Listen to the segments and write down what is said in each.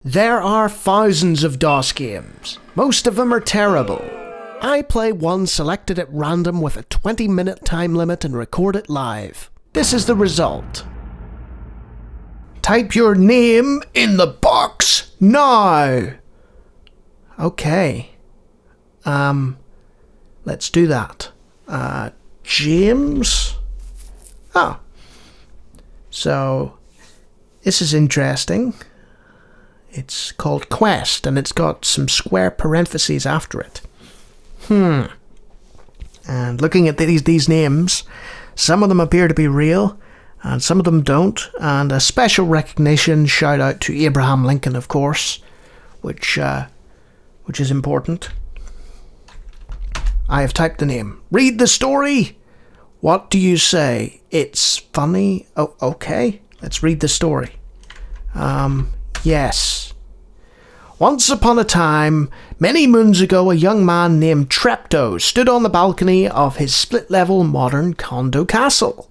There are thousands of DOS games. Most of them are terrible. I play one selected at random with a 20-minute time limit and record it live. This is the result. Type your name in the box now. Okay. Let's do that. James? Oh. So, this is interesting. It's called Quest, and it's got some square parentheses after it. And looking at these names, some of them appear to be real, and some of them don't. And a special recognition shout out to Abraham Lincoln, of course, which is important. I have typed the name. Read the story. What do you say? It's funny. Oh, okay. Let's read the story. Yes. Once upon a time, many moons ago, a young man named Trepto stood on the balcony of his split-level modern condo castle.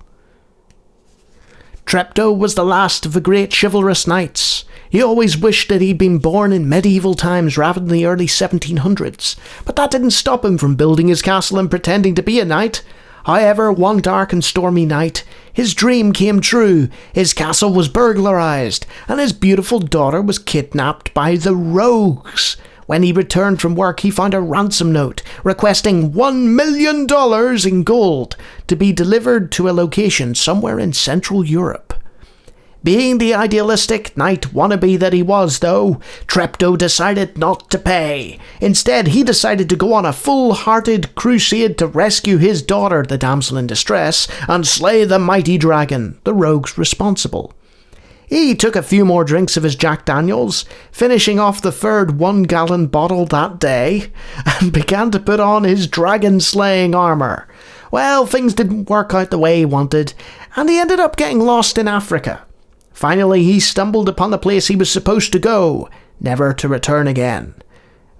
Trepto was the last of the great chivalrous knights. He always wished that he'd been born in medieval times rather than the early 1700s, but that didn't stop him from building his castle and pretending to be a knight. However, one dark and stormy night, his dream came true. His castle was burglarized, and his beautiful daughter was kidnapped by the rogues. When he returned from work, he found a ransom note requesting $1 million in gold to be delivered to a location somewhere in Central Europe. Being the idealistic knight wannabe that he was, though, Trepto decided not to pay. Instead, he decided to go on a full-hearted crusade to rescue his daughter, the damsel in distress, and slay the mighty dragon, the rogues responsible. He took a few more drinks of his Jack Daniels, finishing off the third 1-gallon bottle that day, and began to put on his dragon-slaying armour. Well, things didn't work out the way he wanted, and he ended up getting lost in Africa. Finally, he stumbled upon the place he was supposed to go, never to return again.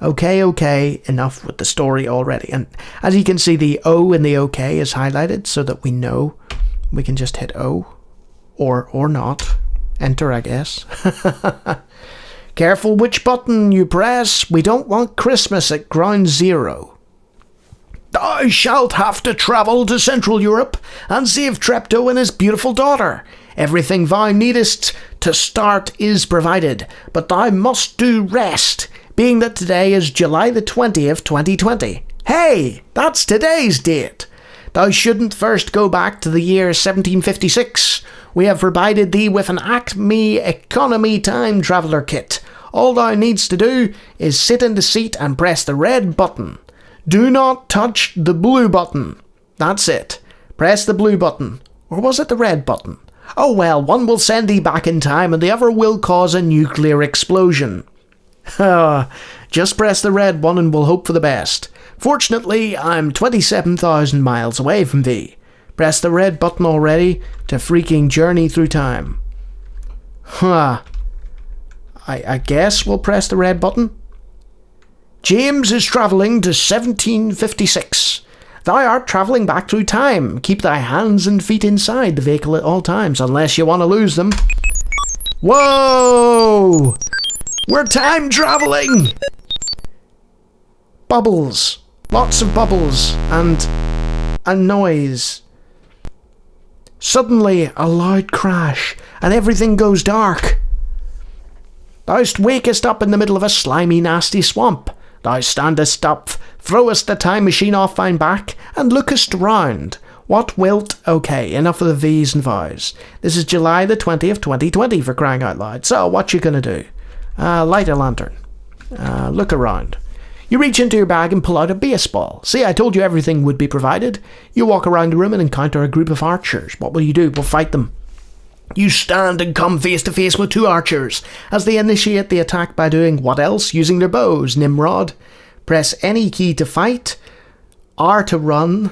Okay, enough with the story already. And as you can see, the O in the OK is highlighted so that we know we can just hit O. Or not. Enter, I guess. Careful which button you press. We don't want Christmas at ground zero. Thou shalt have to travel to Central Europe and save Trepto and his beautiful daughter. Everything thou needest to start is provided, but thou must do rest, being that today is July the 20th, 2020. Hey, that's today's date. Thou shouldn't first go back to the year 1756. We have provided thee with an Acme Economy Time Traveller kit. All thou needs to do is sit in the seat and press the red button. Do not touch the blue button. That's it. Press the blue button. Or was it the red button? Oh well, one will send thee back in time and the other will cause a nuclear explosion. Just press the red one and we'll hope for the best. Fortunately, I'm 27,000 miles away from thee. Press the red button already to freaking journey through time. I guess we'll press the red button. James is travelling to 1756. Thou art travelling back through time. Keep thy hands and feet inside the vehicle at all times, unless you want to lose them. Whoa! We're time travelling! Bubbles. Lots of bubbles. And noise. Suddenly, a loud crash, and everything goes dark. Thou wakest up in the middle of a slimy, nasty swamp. Thou standest up, throwest the time machine off thine back, and lookest round. What wilt... Okay, enough of the V's and V's. This is July the 20th, 2020, for crying out loud. So, what you gonna do? Light a lantern. Look around. You reach into your bag and pull out a baseball. See, I told you everything would be provided. You walk around the room and encounter a group of archers. What will you do? We'll fight them. You stand and come face to face with two archers, as they initiate the attack by doing what else? Using their bows, Nimrod. Press any key to fight, R to run.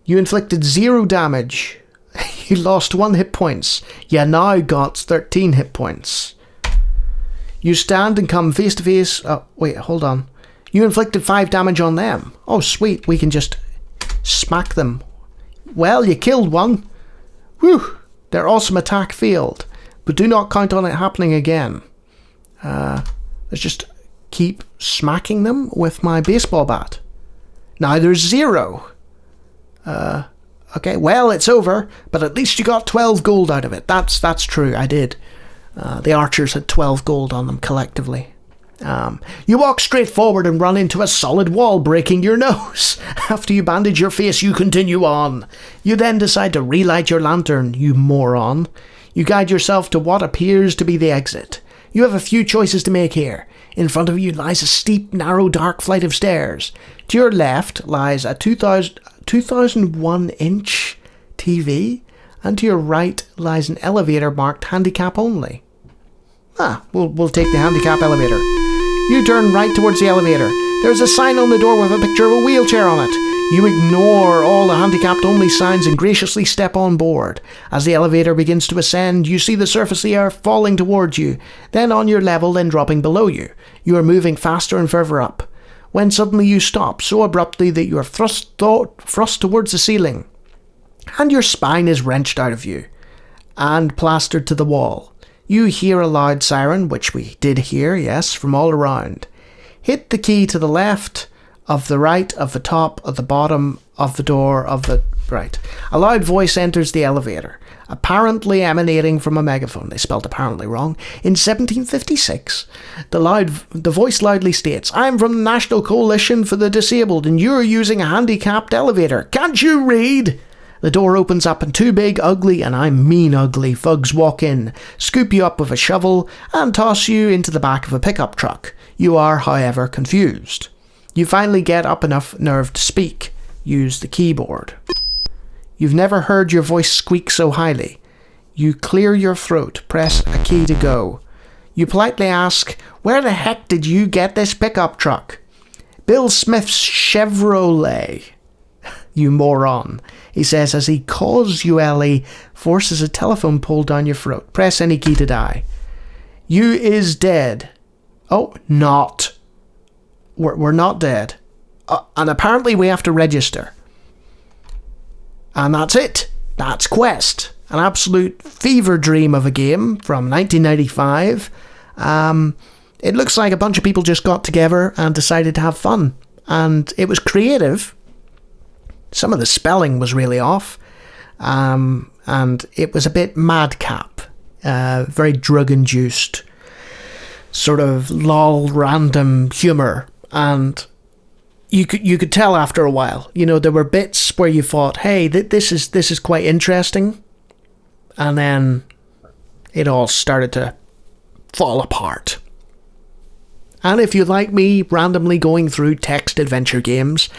You inflicted 0 damage. You lost 1 hit points. You now got 13 hit points. You stand and come face to face. Oh, wait, hold on. You inflicted 5 damage on them. Oh, sweet, we can just smack them. Well, you killed one. Whew. Their awesome attack failed, but do not count on it happening again. Let's just keep smacking them with my baseball bat. Now there's 0. Okay, well, it's over, but at least you got 12 gold out of it. That's true, I did. The archers had 12 gold on them collectively. You walk straight forward and run into a solid wall, breaking your nose. After you bandage your face, you continue on. You then decide to relight your lantern, you moron. You guide yourself to what appears to be the exit. You have a few choices to make here. In front of you lies a steep, narrow, dark flight of stairs. To your left lies a 2001-inch TV, and to your right lies an elevator marked handicap only. We'll take the handicap elevator. You turn right towards the elevator. There's a sign on the door with a picture of a wheelchair on it. You ignore all the handicapped only signs and graciously step on board. As the elevator begins to ascend, you see the surface of the earth falling towards you, then on your level, then dropping below you. You are moving faster and further up, when suddenly you stop so abruptly that you are thrust towards the ceiling, and your spine is wrenched out of you and plastered to the wall. You hear a loud siren, which we did hear, yes, from all around. Hit the key to the left, of the right, of the top, of the bottom, of the door, of the right. A loud voice enters the elevator, apparently emanating from a megaphone. They spelled apparently wrong. In 1756, the voice loudly states, "I'm from the National Coalition for the Disabled, and you're using a handicapped elevator. Can't you read?" The door opens up and 2 big, ugly, and I mean ugly, thugs walk in, scoop you up with a shovel, and toss you into the back of a pickup truck. You are, however, confused. You finally get up enough nerve to speak. Use the keyboard. You've never heard your voice squeak so highly. You clear your throat, press a key to go. You politely ask, "Where the heck did you get this pickup truck?" "Bill Smith's Chevrolet." "You moron," he says as he causally forces a telephone pole down your throat. "Press any key to die." "You is dead." "Oh, not. We're not dead. And apparently we have to register." And that's it. That's Quest. An absolute fever dream of a game from 1995. It looks like a bunch of people just got together and decided to have fun. And it was creative. Some of the spelling was really off. And it was a bit madcap. Very drug-induced. Sort of lol random humour. And you could tell after a while, there were bits where you thought, hey, this is quite interesting, and then it all started to fall apart. And if you like me randomly going through text adventure games,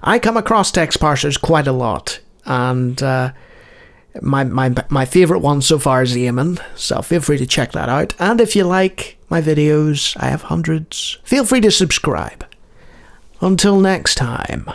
I come across text parsers quite a lot, and my favourite one so far is Eamon, so feel free to check that out. And if you like my videos, I have hundreds, feel free to subscribe. Until next time.